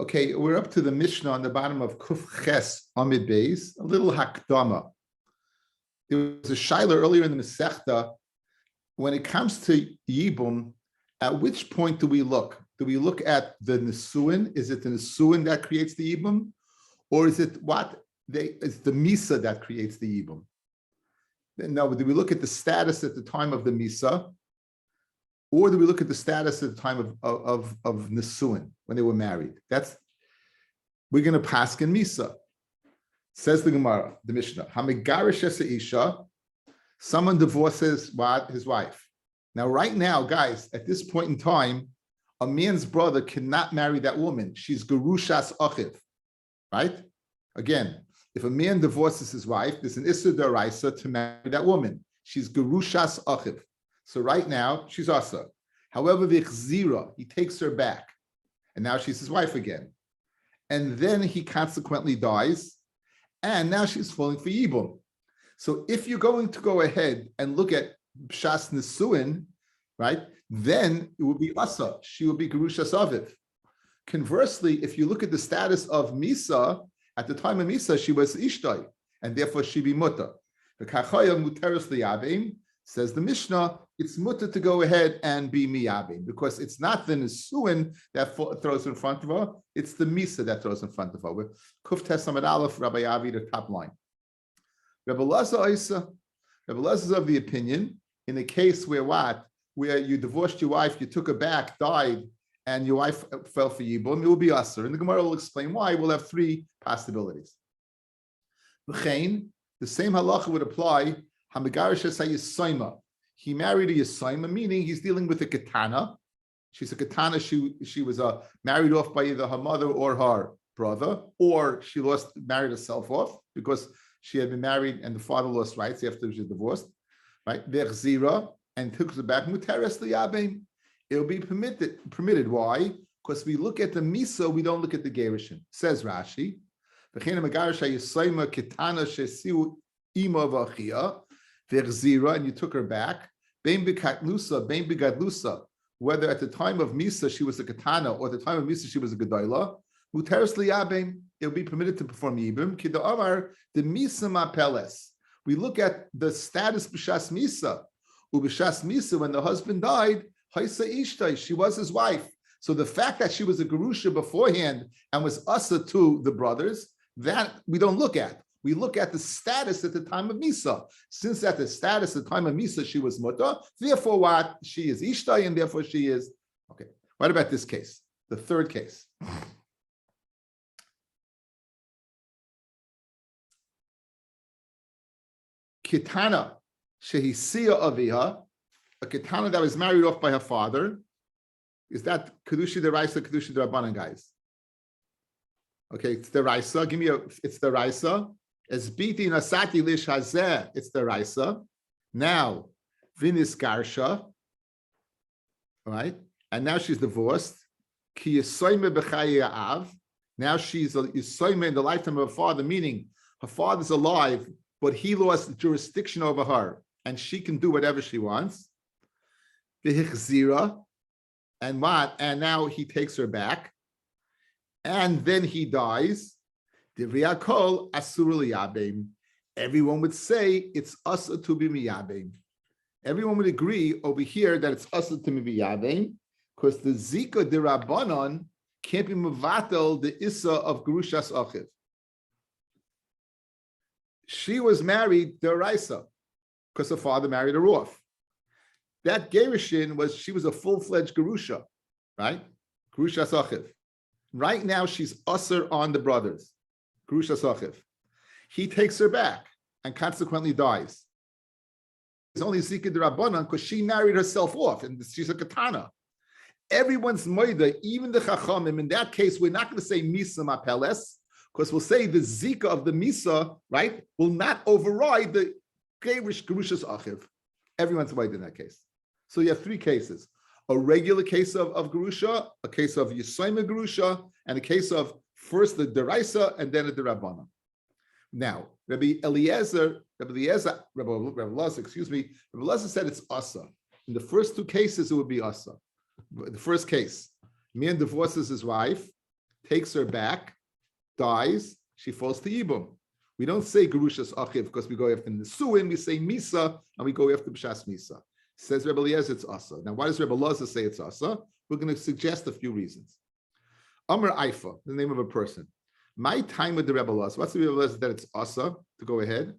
Okay, we're up to the Mishnah on the bottom of Kuf Ches Amid Beis, a little Hakdama. There was a Shaila earlier in the Masechta. When it comes to Yibum, at which point do we look? Do we look at the Nesuin? Is it the Nesuin that creates the Yibum? Or is it it's the Misa that creates the Yibum? No, do we look at the status at the time of the Misa? Or do we look at the status at the time of Nesuin, when they were married? We're going to paskin Misa. Says the Gemara, the Mishnah. Hamigarish Isha, someone divorces his wife. Now, right now, guys, at this point in time, a man's brother cannot marry that woman. She's Gerushas Achiv, right? Again, if a man divorces his wife, there's an Issur D'Oraisa to marry that woman. She's Gerushas Achiv. So right now, she's Asa. However, the Chzira, he takes her back. And now she's his wife again. And then he consequently dies. And now she's falling for Yibum. So if you're going to go ahead and look at Shas Nesuin, right, then it will be Asa. She will be Gerushas Aviv. Conversely, if you look at the status of Misa, at the time of Misa, she was Ishtai, and therefore she be Mutter. The Kachaya Muteris Liyabim, says the Mishnah, it's mutter to go ahead and be miyabim, because it's not the Nesuin that throws in front of her, it's the Misa that throws in front of her. With Kuf Tesamad Aleph, Rabbi Avi, the top line. Rabbi Lazar is of the opinion, in a case where you divorced your wife, you took her back, died, and your wife fell for Yibum, it will be Asr. And the Gemara will explain why. We'll have three possibilities. The same halacha would apply. He married a Yisaima, meaning he's dealing with a Ketana. She's a Ketana. She was married off by either her mother or her brother, or she married herself off because she had been married and the father lost rights after she was divorced. Right? And took her back. It will be permitted. Why? Because we look at the Misa, we don't look at the Gerushin. Says Rashi. And you took her back. Whether at the time of Misa she was a Katana or at the time of Misa she was a Gedola, it will be permitted to perform Yibum. The Misa Mapeles. We look at the status B'Shas Misa. B'Shas Misa, when the husband died, she was his wife. So the fact that she was a Gerusha beforehand and was Asa to the brothers, that we don't look at. We look at the status at the time of Misa. Since at the status at the time of Misa, she was Mutter, therefore what? She is Ishtai, and therefore she is... Okay, what about this case? The third case. Kitana, Shehisiya Aviha, a Kitana that was married off by her father. Is that Kedushi D'Oraisa, Kedushi D'Rabbanan, guys? Okay, it's the Raisa. It's the Raisa. As biti nasati lish hazeh, it's the Raisa. Now, Vinis Garsha, all right? And now she's divorced. Ki yisoyme b'chaye av. Now she's a yisoyme in the lifetime of her father, meaning her father's alive, but he lost jurisdiction over her, and she can do whatever she wants. V'hichzira, and what? And now he takes her back, and then he dies. Everyone would say it's asa to be miyabim. Everyone would agree over here that it's asa to be miyabim, because the zika d'Rabbanan can't be mevatel the issa of Gerushas Achiv. She was married d'Oraisa because her father married her off. That Gerushin she was a full-fledged Gerusha, right? Gerushas Achiv. Right now she's usher on the brothers. Gerushas Achiv. He takes her back and consequently dies. It's only Zika D'Rabbanan because she married herself off and she's a Katana. Everyone's moida, even the Chachamim, in that case, we're not going to say Misa Mapeles, because we'll say the Zika of the Misa, right, will not override the Gerushas Achiv. Everyone's moida in that case. So you have three cases. A regular case of Gerusha, a case of Yisoyma Gerusha, and a case of first the Deraisa and then the D'Rabbanan. Now, Rabbi Lazar said it's Asa. In the first two cases, it would be Asa. The first case, man divorces his wife, takes her back, dies, she falls to Yibum. We don't say Gerushas Achiv because we go after Nesuin, we say Misa, and we go after B'Shas Misa. Says Rebbe Eliezer, it's Asa. Now, why does Rebbe Eliezer say it's Asa? We're going to suggest a few reasons. Amr Aifa, the name of a person. My time with the Rebbe Eliezer, what's the Rebbe Eliezer that it's Asa, to go ahead?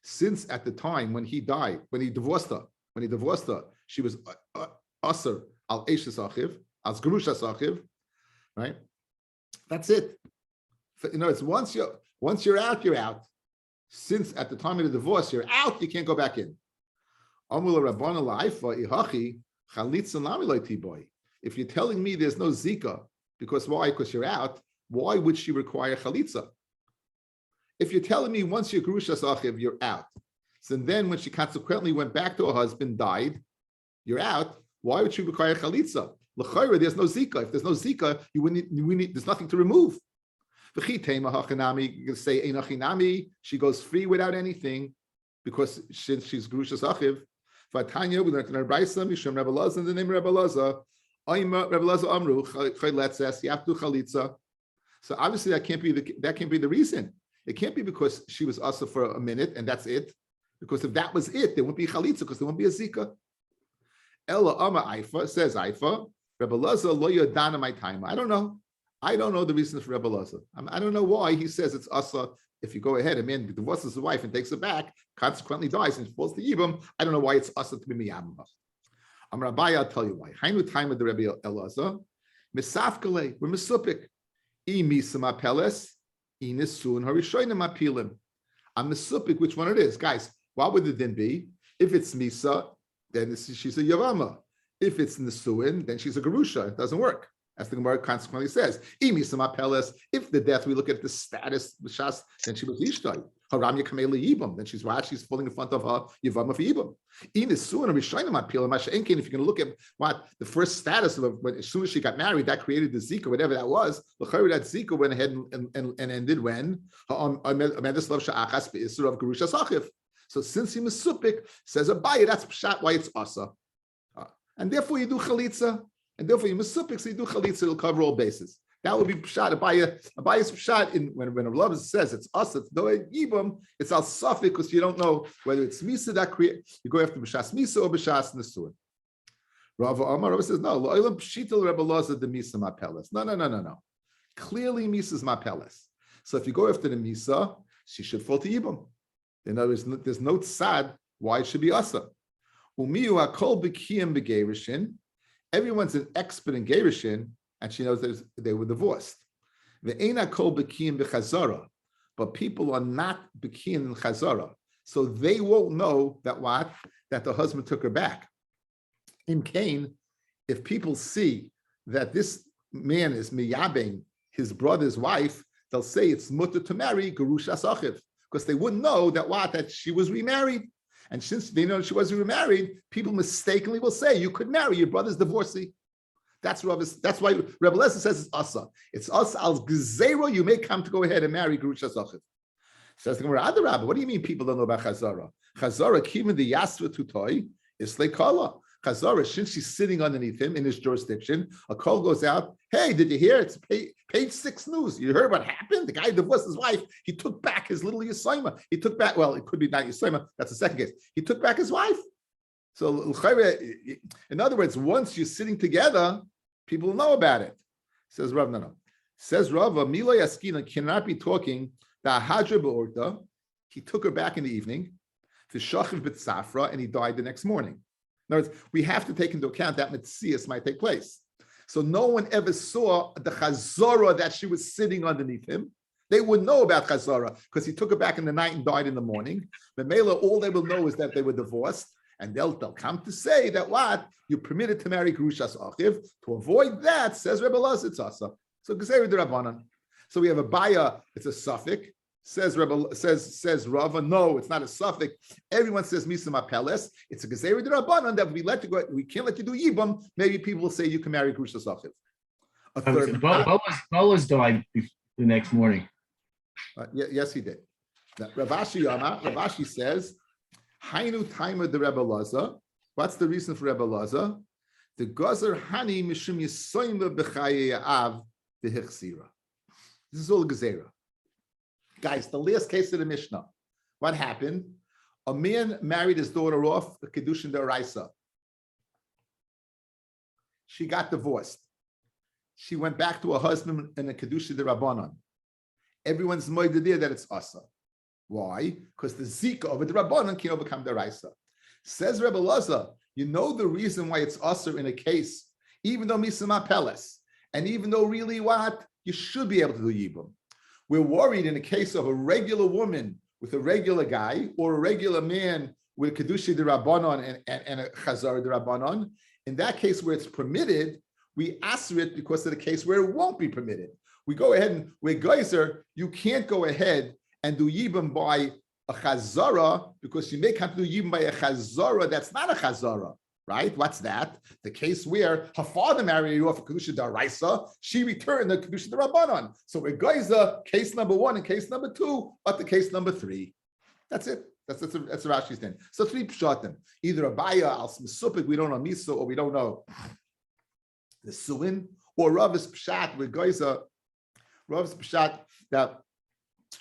Since at the time when he died, when he divorced her, she was Asar al Eishes Achiv, as Gerushas Achiv, right? That's it. It's once you're out, you're out. Since at the time of the divorce, you're out, you can't go back in. If you're telling me there's no Zika, because why? Because you're out, why would she require Chalitza? If you're telling me once you're Gerushas Achiv, you're out. So then when she consequently went back to her husband, died, you're out, why would she require Chalitza? L'chayra, there's no Zika. If there's no Zika, there's nothing to remove. You can say Einachinami, she goes free without anything because since she's Gerushas Achiv. Vatanya, we learned in our Brisa, Mishum Rebbe Elazar, in the name of Rebbe Elazar, Rebbe Elazar Amru, Chayletzes, you have to do Chalitza. So obviously that can't be the reason. It can't be because she was Asa for a minute and that's it. Because if that was it, there won't be Chalitza because there won't be a Zika. Ella Ama Aifa, says Aifa, Rebbe Elazar lo yodana my time. I don't know the reason for Rebbe Elazar. I don't know why he says it's Asa. If you go ahead, a man divorces his wife and takes her back, consequently dies and falls to Yibam, I don't know why it's Asa to be Miyam. I'm Rabbi, I'll tell you why. Hainu time with the Rebbe Elazar, Misafkale, we're Mesupik. I Misama Peles, I Nisun Harishoinim Apilim. I'm Mesupik, which one it is. Guys, what would the din be? If it's Misa, then she's a Yevamot. If it's Nesuin, then she's a Gerusha. It doesn't work. As the Gemara consequently says, if the death, we look at the status, then she was Ishtai. Haram Yakameli Yibam, then she's falling in front of her Yevamot for Yibam. If you're going to look at what the first status of when as soon as she got married, that created the Zika, whatever that was, that Zika went ahead and ended when so since he Mesupik, says Abaye, that's pshat why it's Asa. And therefore you do Chalitza. And therefore, you Mesupik, so you do Chalitza, it'll cover all bases. That would be Pshat. Abaye's Pshat, when a Rabbi says it's us, it's no Yibam, it's al Safik, because you don't know whether it's Misa that creates, you go after B'Shas Misa or B'Shas Nesuin. Rabbi says, no, Lo'ilam Pshital Rebbe Elazar the Misa Mapeles. No. Clearly, Misa is Mapeles. So if you go after the Misa, she should fall to Yibam. In other words, there's no tzad why it should be Asa. Umiyu HaKol B'Kiyam B'Gerishin. Everyone's an expert in Gerushin, and she knows they were divorced. Ve'ena kol b'kiyin b'chazara, but people are not b'kiyin in chazara, so they won't know that the husband took her back. In Cain, if people see that this man is miyabing his brother's wife, they'll say it's mutter to marry gerushas achiv, because they wouldn't know that she was remarried. And since they know she wasn't remarried, people mistakenly will say you could marry your brother's divorcee. That's why Rebbe Elazar says it's Asa. It's Asa al Gezerah. You may come to go ahead and marry Gerushas Achiv. Says the Gemara, Adarabba, what do you mean people don't know about Chazara? Chazara, kimin the Yasva Tutoi, is Lekala. Chazara, since she's sitting underneath him in his jurisdiction, a call goes out. Hey, did you hear? It's page 6 news. You heard what happened? The guy divorced his wife. He took back his little Yisayma. He took back, well, it could be not Yisayma. That's the second case. He took back his wife. So, in other words, once you're sitting together, people know about it. Says Rav, no. Says Rav, Mila Yaskina cannot be talking the Hadra Be'orta. He took her back in the evening to Shachiv B'Tzafra, and he died the next morning. In other words, we have to take into account that Metzias might take place. So no one ever saw the Chazara that she was sitting underneath him. They would know about Chazara because he took her back in the night and died in the morning. But Mela, all they will know is that they were divorced, and they'll come to say that you're permitted to marry Gerushas Achiv. To avoid that, says Rebbe Elazar, it's Asa. So Gezerah D'Rabbanan. So we have a Baya, it's a suffix. Says Rava, no, it's not a suffix. Everyone says Misa Mapeles. It's a Gezerah D'Rabbanan that we can't let you do Yibam. Maybe people will say you can marry Gerushas Achiv. Boaz died the next morning. Yes, he did. Now, Ravashi says, Hainu Taima de Rebbe Elazar. What's the reason for Rebbe Elazar? The Gazer Hani Mishum Yisoyma B'chaye Av V'Hichsira. This is all Gezerah. Guys, the last case of the Mishnah. What happened? A man married his daughter off, a Kedushin D'Oraisa. She got divorced. She went back to her husband in a Kedushin D'Rabbanan. Everyone's moided there that it's Asa. Why? Because the Zika of the Rabbanan can overcome the Raisa. Says Rebbe Laza, you know the reason why it's Asa in a case, even though Misama Peles, and even though really what? You should be able to do Yibum. We're worried in the case of a regular woman with a regular guy, or a regular man with Kedushi de Rabbanon and a Chazar de Rabbanon. In that case where it's permitted, we answer it because of the case where it won't be permitted. We go ahead and with Geyser, you can't go ahead and do Yibum by a Chazara because you may come to do Yibum by a Chazara that's not a Chazara, right? What's that? The case where her father married her off of Kedusha D'Oraisa, she returned the Kedusha D'Rabbanan. So with Geyser, case number 1 and case number 2 are the case number 3. That's it. That's Rashi's thing. So 3 pshatim. Either Abaya, al Smesupik, we don't know Misa, or we don't know the Suin, or Rav's Pshat with Geyser. Rav's Pshat that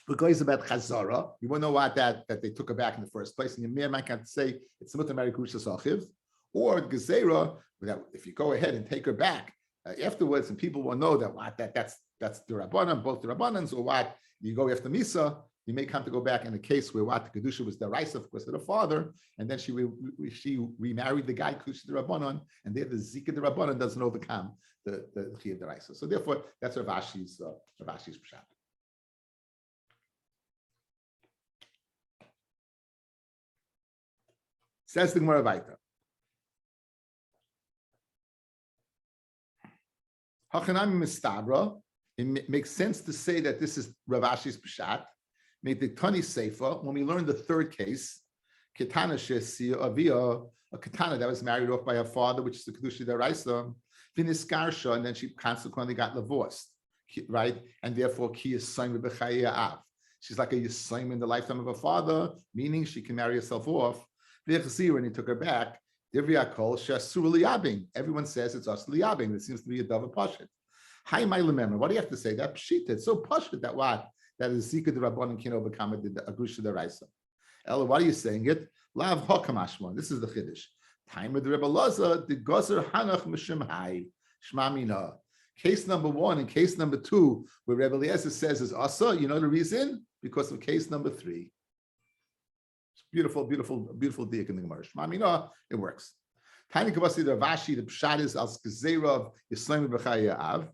with Geyser about Chazara. You won't know what that they took her back in the first place, and you might can't say it's Mutter Mary Kusha Sachiv, or Gezerah, that if you go ahead and take her back afterwards, and people will know that what that's the Rabbanan, both the Rabbanans, or what you go after Misa. You may come to go back in a case where what the Kedusha was the Raisa, of course, of the father, and then she remarried the guy Kedusha the Rabbanon, and there the Zika the Rabbanon doesn't overcome the Chiyah the Raisa. So therefore, that's Rav Ashi's pshat. Says the Gemara weiter. Hachanami mistabra. It makes sense to say that this is Rav Ashi's pshat. Made the Tani Seifa, when we learned the third case, Ketana Shesia Avia, a Ketana that was married off by her father, which is the Kedusha D'Oraisa, Viniskarsha, and then she consequently got divorced, right? And therefore, Ki Yisayim B'Chayei Av. She's like a Yisayim in the lifetime of her father, meaning she can marry herself off. V'Chzir, and he took her back. Divriyakol Shasur Liyabing. Everyone says it's us Liyabing. It seems to be a Dava Pashit. Hi, my lememra. What do you have to say? That Pshita. It's so Pashit that what? That is Zika the Rabbanon can overcome it, the Agrusha the Raisa. Ella, why are you saying it? Lav Hokamashmon. This is the Chiddush. Time of the Rebbe Laza, the Gozer Hanach Mishim Hai, Shmamina. Case number 1 and case number 2, where Rebbe Eliezer says is Asa, you know the reason? Because of case number 3. It's beautiful, beautiful, beautiful diak in the Gemara. Shmamina, it works. Tiny Kavasi the Ravashi, the Pshat is Al Skazerav, Yisrael B'Chayei Av.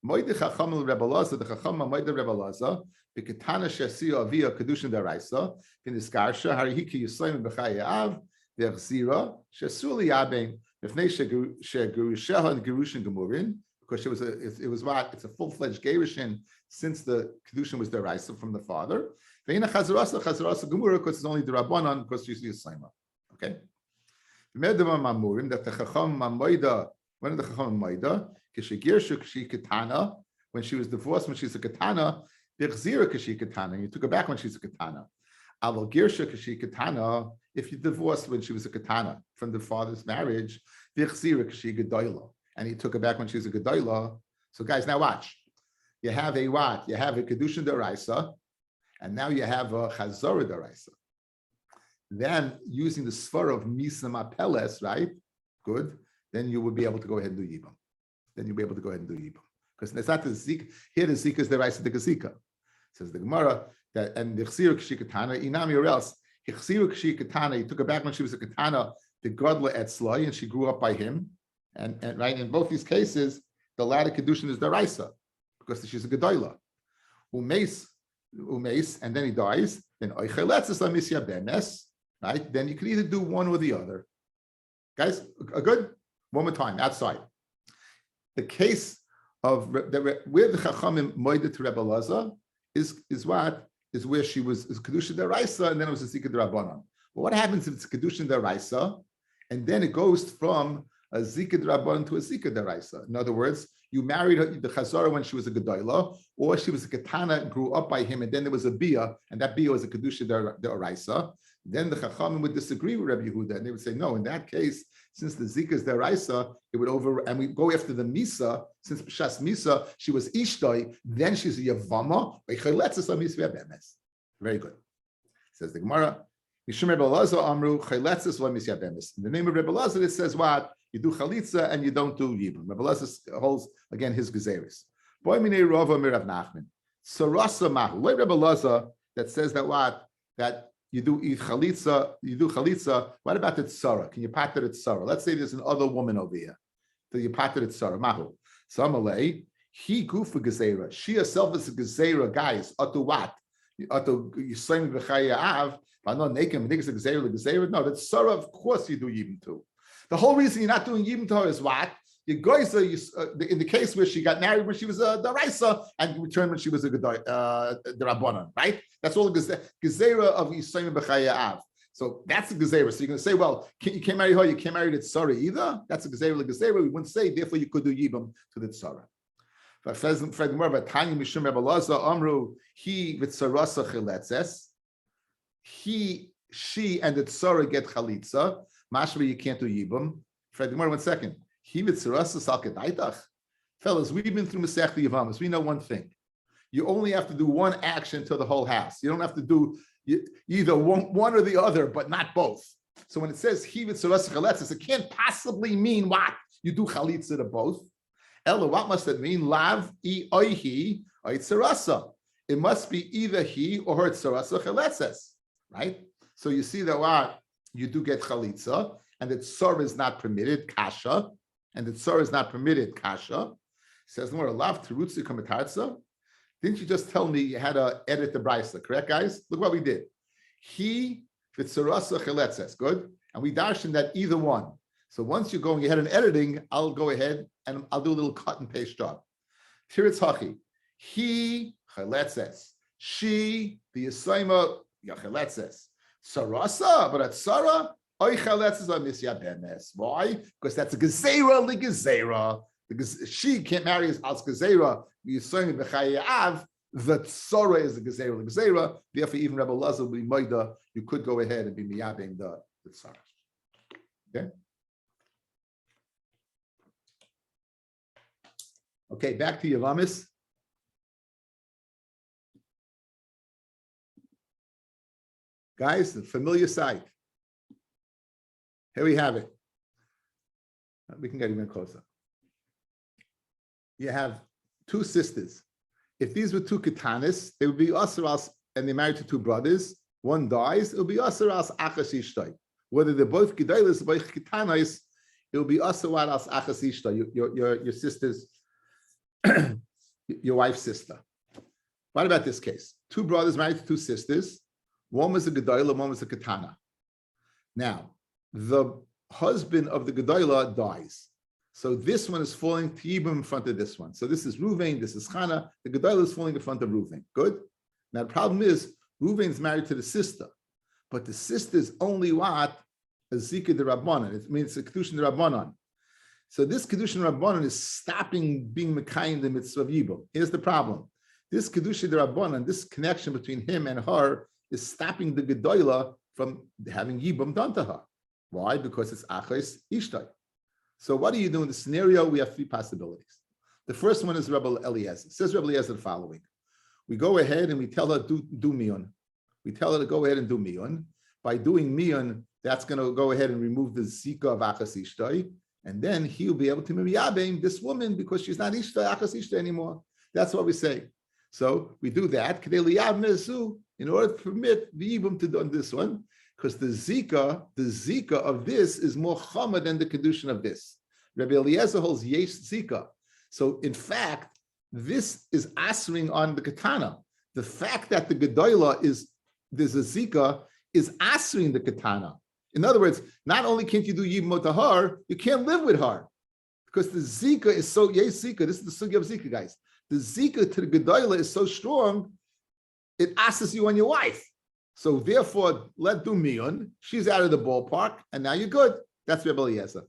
Moide Chacham Rebbe Laza, the Chacham Moide Rebbe Laza, B'Ketana Shesio Avia Kedushin D'Oraisa, V'Niskarsha Harihiki Yisrael B'Chayei Av, V'Chzira Shesuli Yabim, V'Fnei Shegurusheha and Gerushin Gemurin, because it was what? It's a full-fledged Gerushin since the Kedushin was D'Oraisa from the father. V'Ina Chazarasa Gemura, because it's only the Rabbanan, because she's the Yisrael. Okay? V'Medama Mamurim, that the Chacham Moida, when the Chacham Moida, when she was divorced, when she's a katana, you took her back when she's a katana. If you divorced when she was a katana from the father's marriage, and he took her back when she was a gedola. So guys, now watch. You have a what? You have a kedushin d'oraisa, and now you have a chazorah d'oraisa. Then using the svara of misa mapeles, right? Good. Then you would be able to go ahead and do yibam. Then you'll be able to go ahead and do Yibam. Because it's not the Zika. Here the Zika is the Raisa de Gazika. Says the Gemara, that and the Chsiru Kshi Katana, Inami or else. Chsiru Kshi Katana, he took her back when she was a Katana, the Godla at Sloi, and she grew up by him. And right, in both these cases, the latter Kedushin is the Raisa, because she's a Gedoyla. Umeis, and then he dies, then Oicheletz is Amisya Benes, right? Then you can either do one or the other. Guys, good? One more time, outside. The case of where the Chachamim moeded to Rebbe Laza is where she was Kedusha D'Oraisa, and then it was a Zika D'Rabbanan. Well, what happens if it's Kedusha D'Oraisa, and then it goes from a Zika D'Rabbanan to a Zika D'Oraisa? In other words, you married her, the Chazara when she was a Gedoyla, or she was a Ketana and grew up by him, and then there was a Bia, and that Bia was a Kedusha D'Oraisa. Then the Chachamim would disagree with Rabbi Yehuda, and they would say, no, in that case, since the Zika is deraisa, it would and we go after the Misa, since B'shas Misa, she was Ishtoi, then she's a Yevamot, very good. Says the Gemara, Mishum Rebbe Elazar Amru, Chayletzis lo misyabemis. In the name of Rebbe Elazar, it says what? You do Chalitza and you don't do Yibum. Rebbe Elazar holds, again, his Gezeris. Boy minei Rava Mirav Nachman. Sarasa Mahu. Like Rebbe Elazar that says that what? That you do Chalitza, what about the Tzara? Can you pater it Tzara? Let's say there's an other woman over here. So you pater it Tzara. Mahu. Samalei, he gufa Gezerah. She herself is a Gezerah, guys. Atu what? Atu Yisrael B'chaya Av. No, that's Tzara, of course you do Yibum too. The whole reason you're not doing Yibum to her is what? You guys are, in the case where she got married when she was a Daraisa and returned when she was a Rabbanan, right? That's all the Gezerah of Yisrael B'chaya Av. So that's the Gezerah. So you're going to say, well, you can't marry her, you can't marry the Tzara either. That's a Gezerah. We wouldn't say, therefore you could do Yibum to the Tzara. Fred more about Tanya Mishum Rebbe Elazar Amru, he with Tzarasa Chiletzes. She, and the Tzara get Chalitza. Mashma, you can't do Yibum. Fred, one second. He with Tzarasa Salkedaitach. Fellas, we've been through Masech Yevamot. We know one thing. You only have to do one action to the whole house. You don't have to do either one or the other, but not both. So when it says he with Tzarasa Chaletzes, it can't possibly mean what? You do Chalitza to both. Ella, what must it mean? Lav, oihi, Tzarasa. It must be either he or her Tzarasa Chaletzes. Right? So you see that what? You do get Chalitza, and the Tzar is not permitted, Kasha, and the Tzar is not permitted, Kasha. Says more, Lav Terutzi Komitarza. Didn't you just tell me you had to edit the Brisa, correct, guys? Look what we did. He, Vitzarasa Chaletzes, good? And we darshan that either one. So once you're going ahead and editing, I'll go ahead and I'll do a little cut and paste job. Tiritz Hachi. He, Chaletzes. She, the Yisayma, Yachaletzes. Sarasa, but at Sarah, Oichaletzes are misyabenes. Why? Because that's a Gezerah li Gezerah. She can't marry as Gezerah. Yisayim b'chaya av. The Tzara is the Gezerah li Gezerah. Therefore, even Rebbe Elazar will be Moida. You could go ahead and be miyabing the Tzara. Okay. Okay, back to Yevamot. Guys, the familiar sight. Here we have it. We can get even closer. You have two sisters. If these were two katanas, they would be asaras, and they're married to two brothers. One dies, it will be asaras achas ishtai. Whether they're both gedailas or both katanas, it will be asaras achas ishtai. Your sister's, your wife's sister. What about this case? Two brothers married to two sisters. One was a Gedaila, one was a Katana. Now, the husband of the Gedaila dies. So this one is falling to Yibum in front of this one. So this is Ruvain, this is Chana. The Gedaila is falling in front of Ruvain. Good? Now, the problem is, Ruvain is married to the sister. But the sister is only what? A Zika de Rabbanan. It means a Kedushin de Rabbanan. So this Kedushin de Rabbanan is stopping being Mekayim in the mitzvah of Yibum. Here's the problem. This Kedushin de Rabbanan, this connection between him and her, is stopping the Gedoyla from having Yibum done to her. Why? Because it's Achais Ishtai. So what do you do in the scenario? We have three possibilities. The first one is Rabbi Eliezer. It says Rabbi Eliezer the following. We go ahead and we tell her do miyun. We tell her to go ahead and do miyun. By doing miyun, that's going to go ahead and remove the zika of Achas Ishtai. And then he'll be able to miyabim this woman because she's not Ishtai, Achas Ishtai anymore. That's what we say. So we do that in order to permit the Yibum to do this one, because the Zika of this is more Chama than the Kedushin of this. Rabbi Eliezer holds Yesh Zika. So in fact, this is asering on the Katana. The fact that the Gedoyla there's a Zika is asering the Katana. In other words, not only can't you do Yibum to her, you can't live with her. Because the Zika is so, Yesh Zika, this is the Sugya of Zika, guys. The Zika to the Gedoyla is so strong, it asks you on your wife. So therefore, let do miyun. She's out of the ballpark, and now you're good. That's Rebbe Eliezer.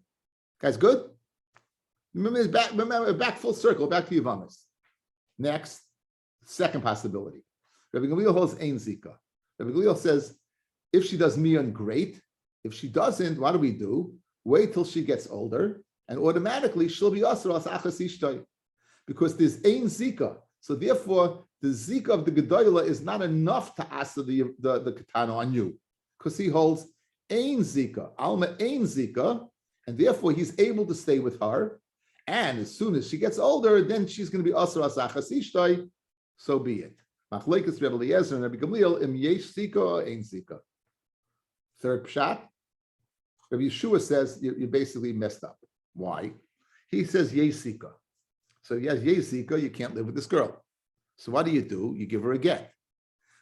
Guys, good? Remember, back full circle, back to Yevamot. Next, second possibility. Rabbi Gamliel holds Ein Zika. Rabbi Gamliel says, If she does mian, great. If she doesn't, what do? Wait till she gets older, and automatically she'll be asur as achas ishtay, because there's ein zika. So therefore, the zika of the gedola is not enough to asur the katana on you, because he holds ein zika, alma ein zika, and therefore he's able to stay with her. And as soon as she gets older, then she's going to be asur as achas ishtay. So be it. Machlekes Rebbe Eliezer and Rabbi Gamliel im yesh zika or ein zika. Third pshat, Rabbi Yeshua says you basically messed up. Why? He says yesh zika. So yes, yesh zika, you can't live with this girl. So what do? You give her a get.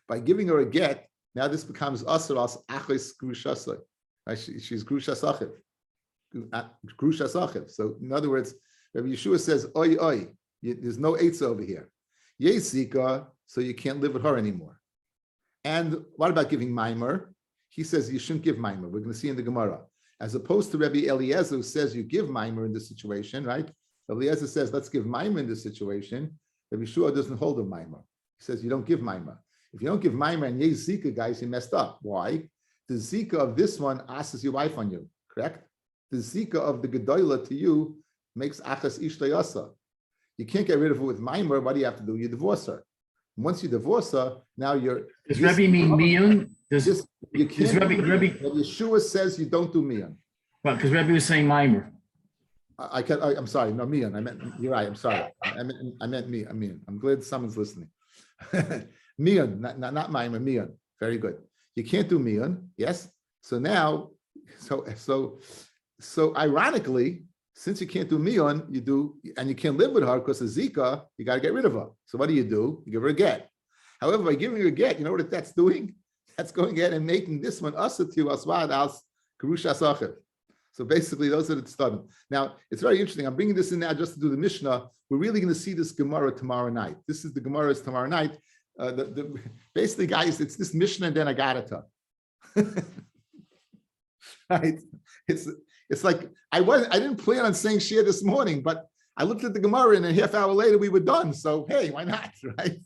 By giving her a get, now this becomes asur as achas grushasai. She's grushas achiv. Grushas achiv. So in other words, Rabbi Yeshua says, oi, oi, there's no eitz over here. Yesh zika, so you can't live with her anymore. And what about giving maimer? He says you shouldn't give maimer. We're going to see in the Gemara. As opposed to Rabbi Eliezer, who says you give maimer in this situation, right? Rabbi Eliezer says, let's give maimer in this situation. Rabbi Yeshua doesn't hold a maimer. He says you don't give maimer. If you don't give maimer and yesh zika, guys, you messed up. Why? The zika of this one asks your wife on you, correct? The zika of the gedola to you makes achas ishtay asa. You can't get rid of her with maimer. What do you have to do? You divorce her. Once you divorce her, now you're. Does Rabbi mean miyun? You can't. Rabbi Yeshua says you don't do miyun. Well, because Rabbi was saying mimer. I'm sorry. No miyun. I meant. You're right. I'm sorry. I meant me. I mean, I'm glad someone's listening. Miyun, not maimer. Miyun. Very good. You can't do miyun. Yes. So now, so ironically, since you can't do mion, you do, and you can't live with her because of zika, you got to get rid of her. So what do? You give her a get. However, by giving her a get, you know what that's doing? That's going ahead and making this one asur to aswad as karushas achiv. So basically, those are the studim. Now, it's very interesting. I'm bringing this in now just to do the Mishnah. We're really going to see this Gemara tomorrow night. This is the Gemara's tomorrow night. Basically, guys, it's this Mishnah and then Agarata. Right? It's like I didn't plan on saying share this morning, but I looked at the Gemara and a half hour later we were done. So hey, why not, right?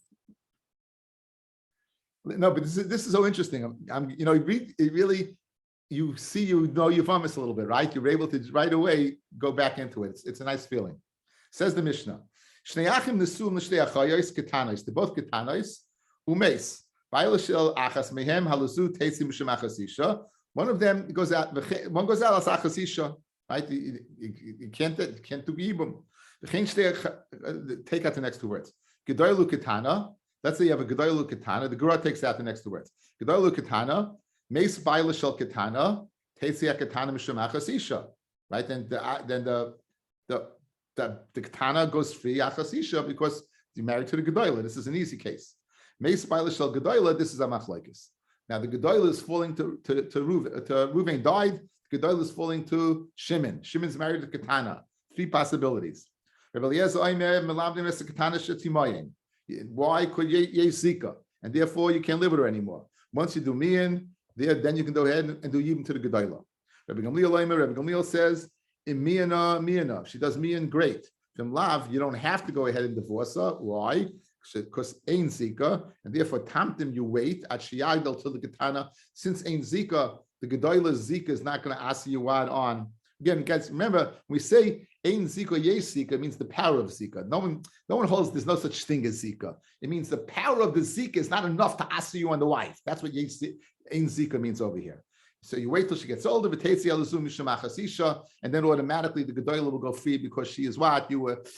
No, but this is so interesting. You see, Yevamot a little bit, right? You're able to right away go back into it. It's a nice feeling. Says the Mishnah. They're both ketanos, umeis. One of them goes out. One goes out as achasisha, right? You can't do ibum. Take out the next two words. Gedoylu ketana. Let's say you have a gedoylu ketana. The Gemara takes out the next two words. Gedoylu ketana. Meis baila shel ketana. Tetzia ketana mishum achasisha. Right? Then the ketana goes free achasisha because you're married to the gedoyla. This is an easy case. Meis baila shel gedoyla. This is a machlekes. Now the Gedolah is falling to Reuven. Reuven died. The Gedolah is falling to Shimon. Shimon's married to Ketana. Three possibilities. Why could yesh zika? And therefore you can't live with her anymore. Once you do mian, then you can go ahead and do yibum to the Gedolah. Rabbi Gamliel says, in miana. She does mian, great. From lav, you don't have to go ahead and divorce her. Why? Because ein zika, and therefore tamtim, you wait at shiyagdal till the ketana. Since ein zika, the gedola's zika is not going to ask you what on. Again, guys, remember when we say ein zika yesh zika, it means the power of zika. No one holds there's no such thing as zika. It means the power of the zika is not enough to ask you on the wife. That's what ein zika means over here. So you wait till she gets older, and then automatically the gedolah will go free because she is what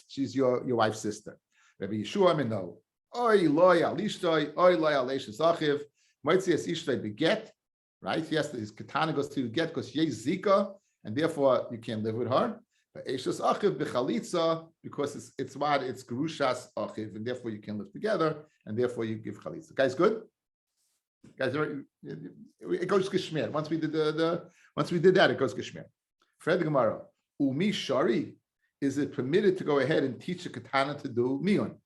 she's your wife's sister. Rabbi Yeshua Mino, Oy loy alishtoi, Oy loy aleishas achiv, Moitzias ishtoi beget, right? Yes, his katana goes to get because yesh zika, and therefore you can't live with her. But eishas achiv bechalitza, because it's gerushas achiv, and therefore you can live together, and therefore you give chalitza. Guys, good? Guys, it goes geshmer. Once we did that, it goes geshmer. Fred Gemara, umi shari. Is it permitted to go ahead and teach a katana to do mion?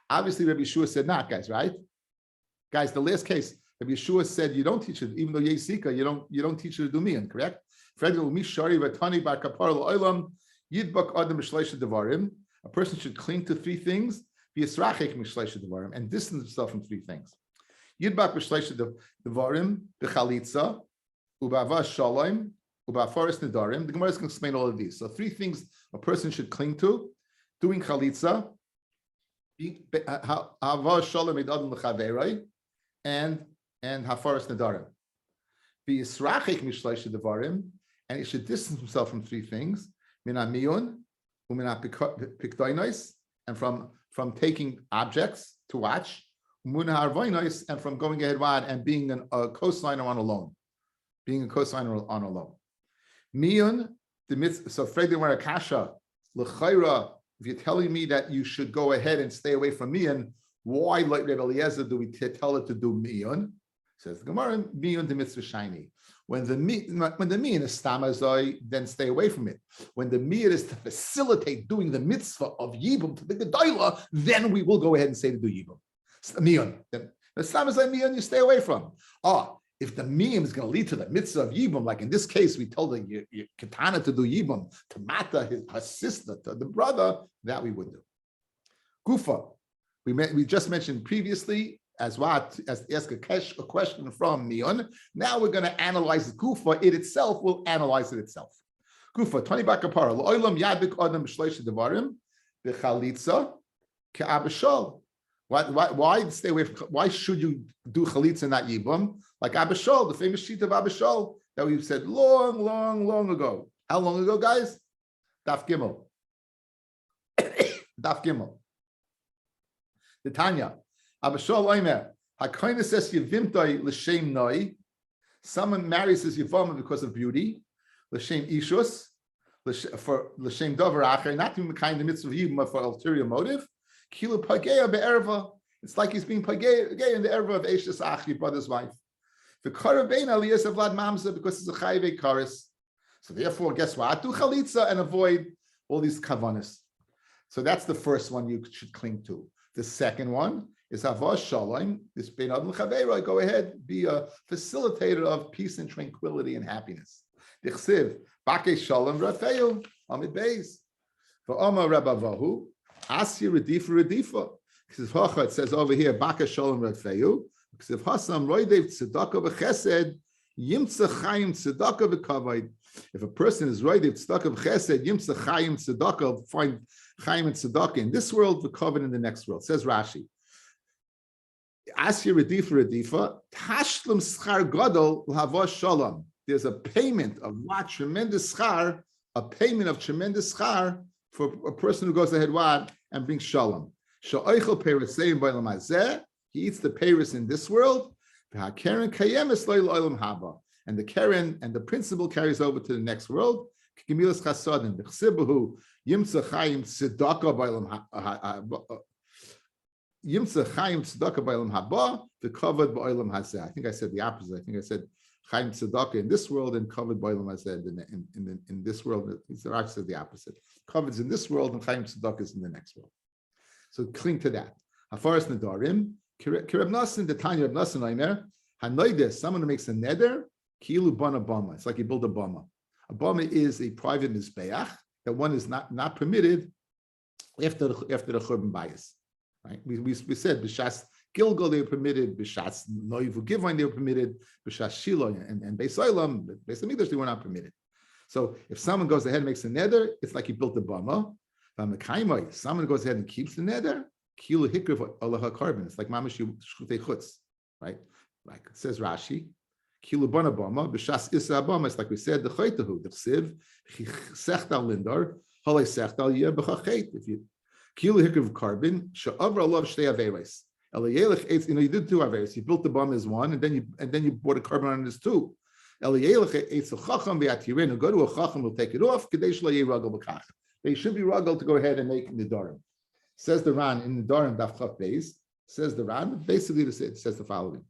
Obviously, Rabbi Yeshua said not, guys, right? Guys, the last case, Rabbi Yeshua said you don't teach it, even though yesh zika, you don't teach her to do mion, correct? A person should cling to three things, and distance himself from three things. Yidbak b'shleisha devarim b'chalitza u'ba'ava shalom u'ba'afaris nedarim. The Gemara is going to explain all of these. So 3 things a person should cling to: doing chalitza, hava shalom edadon l'chaveroi, and hafaris nedarim. V'yisrachik mishleisha devarim, and he should distance himself from 3 things: min hamiyun u'min hapikdoinos, and from taking objects to watch, and from going ahead and being a cosigner on a loan, on a loan. Miyun, so Fred Demar Kasha, l'chayra, if you're telling me that you should go ahead and stay away from miyun, why, like Rebbe Eliezer, do we tell it to do miyun? Says the Gemara, miyun the mitzvah shiny. When the miyun is stamazoi, then stay away from it. When the miyun is to facilitate doing the mitzvah of yibum to the gedolah, then we will go ahead and say to do yibum. Miyun. The stamazoi miyun you stay away from. If the miyun is going to lead to the mitzvah of yibum, like in this case, we told the katana to do yibum, to mata her sister, to the brother, that we would do. Gufa. We just mentioned previously as ask a question from miyun. Now we're going to analyze the gufa. It itself will analyze it itself. Gufa 20 bakapara lo'olam yabik adam b'shleisha devarim b'chalitza ke'abishol. Why stay away from? Why should you do chalitza not yibum? Like Abishol, the famous sheet of Abishol that we've said long ago. How long ago, guys? Daf Gimel. Daf Gimel. The Tanya. Abishol Oimer. Hakoina says Yevimtoi l'shem noi. Someone marries his Yevamot because of beauty. L'shem ishus. For l'shem dover acher. Not to be kind of mitzvah yibum, but for ulterior motive. Kilu pageya be'erva. It's like he's being pageya in the erva of Eishas Achi, brother's wife. The karabein aliyas of Vlad Mamza because it's a chayve karis. So therefore, guess what? Do chalitza and avoid all these kavanas. So that's the first one you should cling to. The second one is havas shalom. This bein adon chaveiroi. Go ahead, be a facilitator of peace and tranquility and happiness. Dichsiv bakei shalom rafeu amid beis. V'ama rabavahu asya redifa. It says over here bakei shalom rafeu. Because if Hasam roidev tzedakah v'chesed yimtza chayim tzedakah v'kavod. If a person is roidev tzedakah v'chesed yimtza chayim tzedakah, find chayim and tzedakah in this world, v'kavod in the next world. Says Rashi. Asya redifa tashlum schar gadol l'havos shalom. There's a payment of what tremendous schar, a payment of tremendous schar for a person who goes ahead and brings shalom. Sha'oichel pereseim b'olam hazeh. He eats the peiros in this world, and the keren and the principle carries over to the next world. I think I said the opposite. I think I said chaim tzedakah in this world and covered by olam hazeh in this world. Rashi says the opposite. Covered in this world and chaim tzedakah is in the next world. So cling to that. Hafaras nedarim. Kirab Nasan, the Tanya of Nasan Aimer, Hanoides, someone who makes a neder, Kilu Bana Bama. It's like you build a Bama. A Bama is a private mizbeach that one is not permitted after the Churban bias. Right? We said B'shas Gilgal they were permitted, B'shas Noivu Givon they were permitted, B'shas Shiloh and Beis Olam, Beis Hamikdash they were not permitted. So if someone goes ahead and makes a neder, it's like he built a Bama. Someone goes ahead and keeps the neder. Kilu hikriv Allah carbon. It's like mamash shutei chutz, right? Like it says Rashi, kilu bana bama b'shas isa bama. It's like we said the chaytahu the chsiv sechtal lindar halay sechtal yeh b'chachet. If you kilu hikriv carbon she'avra Allah shtei averes eliyelech eitz. You did 2 averes. You built the bama as 1, and then you bought a carbon on it as 2. Eliyelech eitz a chacham v'atirin. Go to a chacham, will take it off. Kadesh lo yiragel b'kach. They should be ragel to go ahead and make nidarim. Says the Ran in the Dorim Daf Chav Beis. Says the Ran basically it says the following: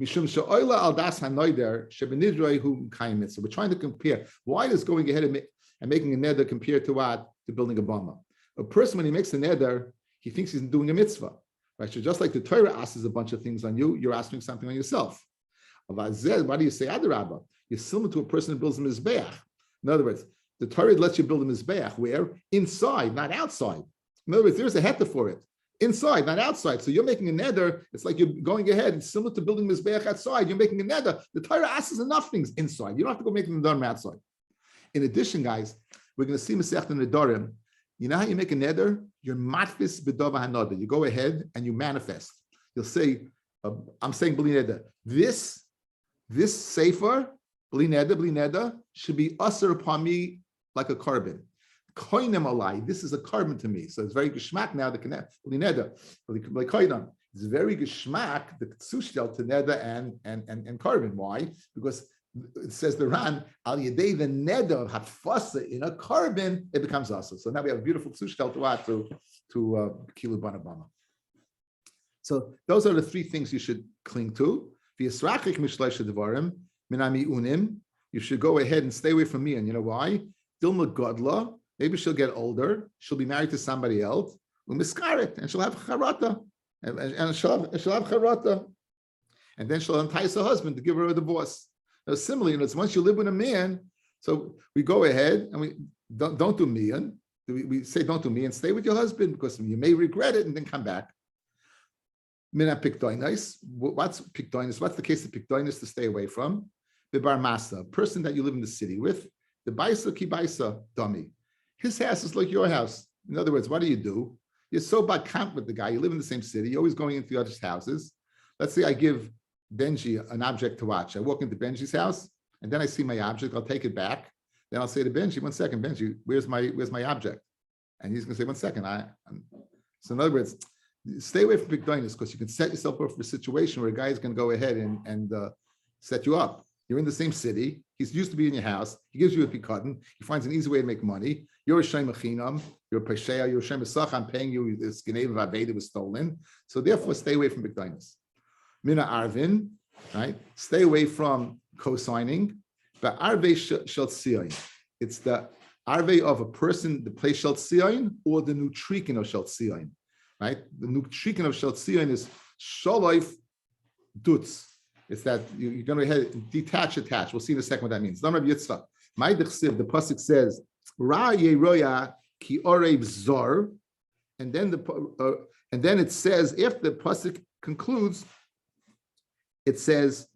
Mishum she'oila al das hanoider shebenidroi hu kaim mitzvah. We're trying to compare. Why is going ahead and making a neder compared to what? To building a bama. A person when he makes a neder, he thinks he's doing a mitzvah, right? So just like the Torah asks a bunch of things on you, you're asking something on yourself. Why do you say adarabba? You're similar to a person who builds a mizbeach. In other words, the Torah lets you build a mizbeach where inside, not outside. In other words, there's a heta for it. inside, not outside. So you're making a neder. It's like you're going ahead. It's similar to building mizbeach outside. You're making a neder. The Torah asks enough things inside. You don't have to go make the neder outside. In addition, guys, we're going to see Masechet Nedarim. You know how you make a neder? You're matfis b'dava hanoda. You go ahead and you manifest. You'll say, I'm saying bli neder. This sefer, bli neder, should be usher upon me like a carbon. Koinem alai. This is a carbon to me. So it's very geschmack now. The bli neder, like koinem. It's very geschmack. The tzushtel to neder and carbon. Why? Because it says the Ran al yedei the neder hatfasa in a carbon, it becomes asa. So now we have a beautiful tzushtel to add to kilu banabama. So those are the three things you should cling to. You should go ahead and stay away from me, and you know why? Dilma Godla, maybe she'll get older, she'll be married to somebody else, and she'll have charata, and she'll have charata, and then she'll entice her husband to give her a divorce. Now, similarly, it's once you live with a man, so we go ahead and we don't do me, and we say don't do me, and stay with your husband because you may regret it and then come back. Mina pikdoinis. What's pikdoinis? What's the case of pikdoinis to stay away from? The bar masa, person that you live in the city with. The baisa ki baisa dummy. His house is like your house. In other words, what do? You're so bad camp with the guy. You live in the same city. You're always going into the other's houses. Let's say I give Benji an object to watch. I walk into Benji's house and then I see my object. I'll take it back. Then I'll say to Benji, 1 second, Benji, where's my object? And he's going to say, 1 second. So in other words, stay away from pikdoinis because you can set yourself up for a situation where a guy is going to go ahead and set you up. You're in the same city. He's used to be in your house. He gives you a pikadon. He finds an easy way to make money. You're a shem achinam. You're a pesheya. You're a shem esach. I'm paying you. This geneva vaveda was stolen. So therefore, stay away from pikdoinis. Mina arvin, right? Stay away from co-signing. But arve shel tzion. It's the arve of a person, the place shel tzion, or the nutrikin of shel tzion. Right? The nutrikin of shel tzion is sholoif dutz. It's that you're going to go ahead and detach, attach. We'll see in a second what that means. Lam Rabbi Yitzchak. My dechsiv, the pasuk says, Ra yeroya ki orev zor, and then it says, if the pasuk concludes, it says,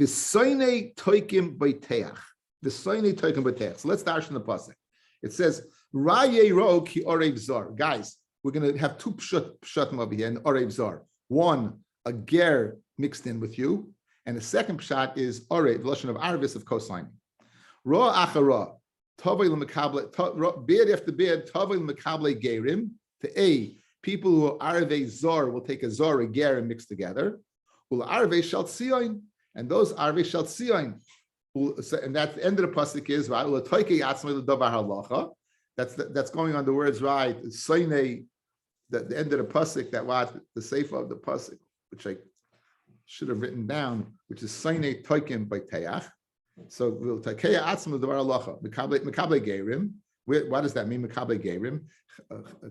V'soinei toikim b'teach. V'soinei toikim b'teach. So let's start from the pasuk. It says, Ra yero ki orev zor. Guys, we're going to have two pshatim over here in orev zor. One, a ger mixed in with you, and the second pshat is orev, the lashon of arvis of co-signing. Ra achara, tovei l'mekable, beard after beard, tovei l'mekable gerim. To A, people who are arve zor will take a zor, a ger, and mix together. Ul arve shel tzion, and those arve shel tzion. And that's the end of the pasuk is right. That's going on the words right. The end of the pasuk that was the sefer of the pasuk, which I should have written down, which is Sainei Toikim by Teach. So we'll Takeya Atzma Davar Halacha Mekable Gerim. What does that mean? Mekable Gerim.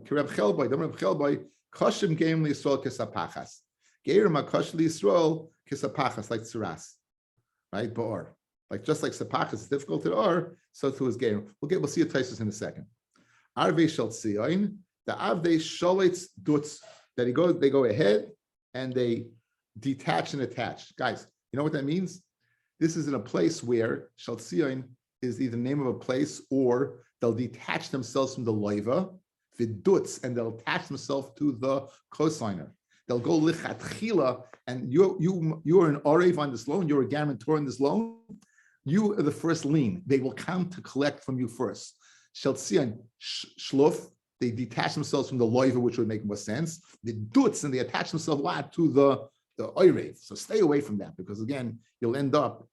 Kireb Chelboy, Damar Chelboy, Koshim Gerim Yisrael Kisapachas. Gerim Akosh Yisrael Kisapachas, like Tzuras, right? Ba'or. Like just like Sapachas is difficult to or, so too is Gerim. We'll see a Taisus in a second. Arvei Shel Tzion. The Avdei Sholitz Dutz, that they go ahead and they detach and attach. Guys, you know what that means? This is in a place where Shel Tzion is either the name of a place or they'll detach themselves from the loiva, vidutz, and they'll attach themselves to the cosigner. They'll go lichatchila, and you're an orev on this loan, you're a guarantor on this loan, you are the first lien. They will come to collect from you first. Shel Tzion shluf, they detach themselves from the loiva, which would make more sense. The dutz, and they attach themselves to the oirev. So stay away from that, because again, you'll end up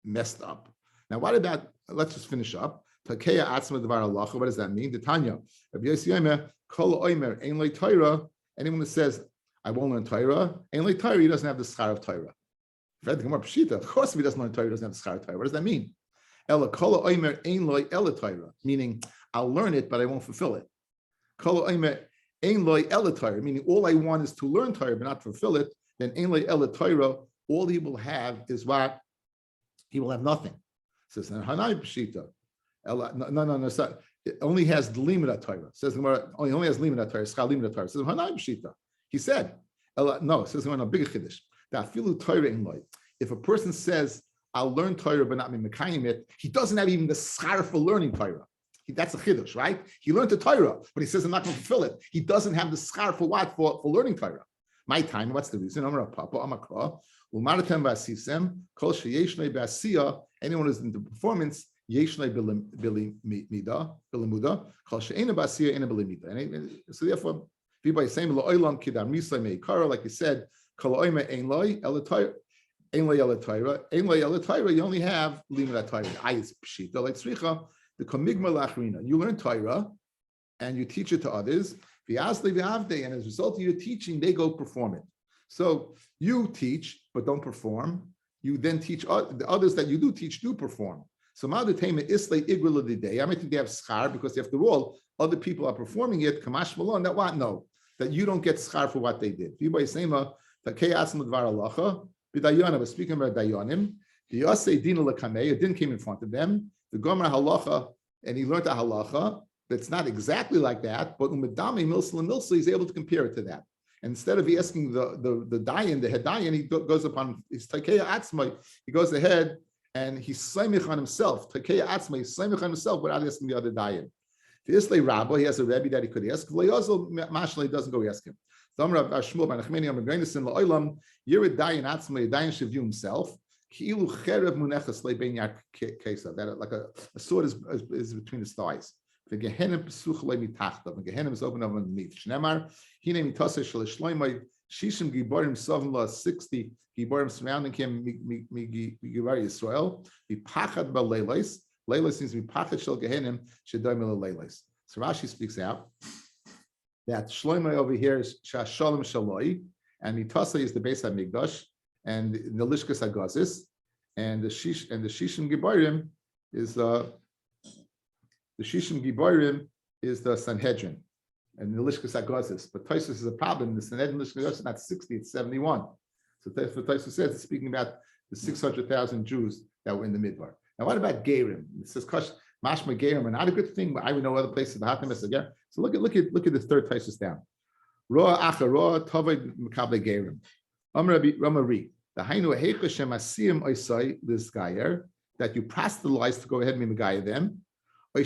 messed up. Now, what about, let's just finish up. Takeya atzma devar halacha. What does that mean? The Tanya, Rabbi Yossi Yomer, kol oimer, ein le Torah. Anyone that says, I won't learn Torah, ein le Torah, he doesn't have the schar of Torah. Read the Gemara Pshita. Of course, if he doesn't learn Torah, he doesn't have the schar of Torah. What does that mean? Ela kol oimer, ein le ela Torah, meaning I'll learn it, but I won't fulfill it. Kol oimer, ein le ela Torah, meaning all I want is to learn Torah, but not fulfill it. Then ein le ela Torah, all he will have is what? He will have nothing. Says Hanai Pshita. No. it only has the limit Torah. Says the Gemara, only has limit Torah. Schal limit Torah. Says Hanai B'shita. He said, no. It says a bigger chiddush. That filu Torah in loy. If a person says, "I'll learn Torah but not be mekayim it," he doesn't have even the schar for learning Torah. That's a chiddush, right? He learned the Torah, but he says, "I'm not going to fulfill it." He doesn't have the schar for what? For learning Torah. My time. What's the reason? Anyone who's in the performance. So therefore, like you said, you only have limud Torah. You learn Torah and you teach it to others, and as a result of your teaching, they go perform it. So you teach but don't perform. You then teach the others that you do teach do perform. So Ma'adatema Islay Igwil the day. I might think they have schar because after all, other people are performing it. Kamash Malon, that what? No, that you don't get schar for what they did. V'yisema Takei Atzim L'Dvar Halacha. B'Dayanim was speaking about Dayanim. The Yasei Dina L'Kamei, a din came in front of them. The Gomer Halacha, and he learned a halacha that's not exactly like that, but Umadami Milsa, he's able to compare it to that. And instead of asking the dayan, the head dayan, he goes upon his Takeya Atzmai, he goes ahead and he's Saimich on himself. Takeya Atzmai, he's Saimich on himself without asking the other dayan. The Islay Rabbi, he has a Rabbi that he could ask. He doesn't go ask him. Yirid dayan Atzmai, dayan should view himself. That like a sword is between his thighs. The Gehenim is open up underneath. Shnemar, he named Tasa Shloimei, Shishim Giborim Sovim 60 Giborim surrounding him, Gibar Yisrael, the Pachad Baleilis. Leilis seems to be Pachad Shel Gehenim, Shedoimel Leilis. So Rashi speaks out that Shloimei over here is Shashalom Shaloi, and Mitasa is the Beis HaMikdash, and the Lishkas HaGazis, and the Shishim Giborim is the Shishim Giborim is the Sanhedrin, and the Lishkas HaGazis. But Taisus is a problem. The Sanhedrin Lishkas HaGazis is not 60, it's 71. So Taisus says it's speaking about the 600,000 Jews that were in the Midbar. Now, what about Gerim? It says Mashma Gerim are not a good thing, but I would know other places. So look at the third Taisus down. Roa Acha Roa Tovei Mekable Gerim. Ramari. The Hainu Heicha Shemasiyim Oisai this Gayer that you proselytize to go ahead and megaya them, or you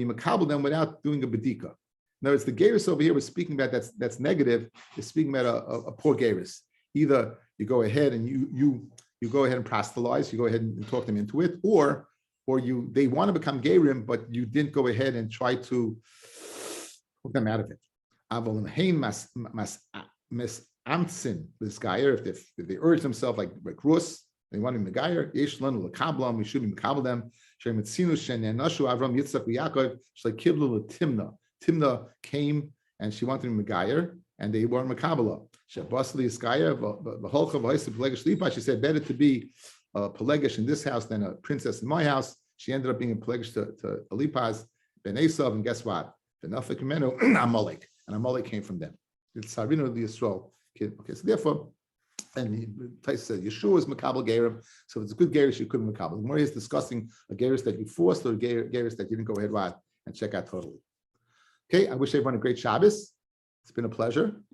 makabel them without doing a bedika. In other words, the gerus over here we're speaking about that's negative is speaking about a poor gerus. Either you go ahead and you go ahead and proselytize, you go ahead and talk them into it, or they want to become gerim, but you didn't go ahead and try to hook them out of it. Amtsin, this guy, if they urge themselves like Rus, they want him to Megayer, Ishlan, Lakablam, we should be Makabal them. Shemitzinu, Shen, Nashu, Avram, Yitzchak, Yaakov, Shlai Kiblu, Timna. Timna came and she wanted him Megayer, and they were Makabala. Shabasli Iskaya, the Holcha, Vaisa, Pelegish Lipa, she said, better to be a Pelegish in this house than a princess in my house. She ended up being a Pelegish to Elipaz, Ben Esav, and guess what? The Nafik Menu, Amalek. And Amalek came from them. It's Sarino the Yisrael. Okay, so therefore, and Tais said Yeshua is Makabal Gerim, so if it's a good Gerish, you couldn't Makabal. The more is discussing a Gerish that you forced or a Gerish that you didn't go ahead and check out totally. Okay, I wish everyone a great Shabbos. It's been a pleasure.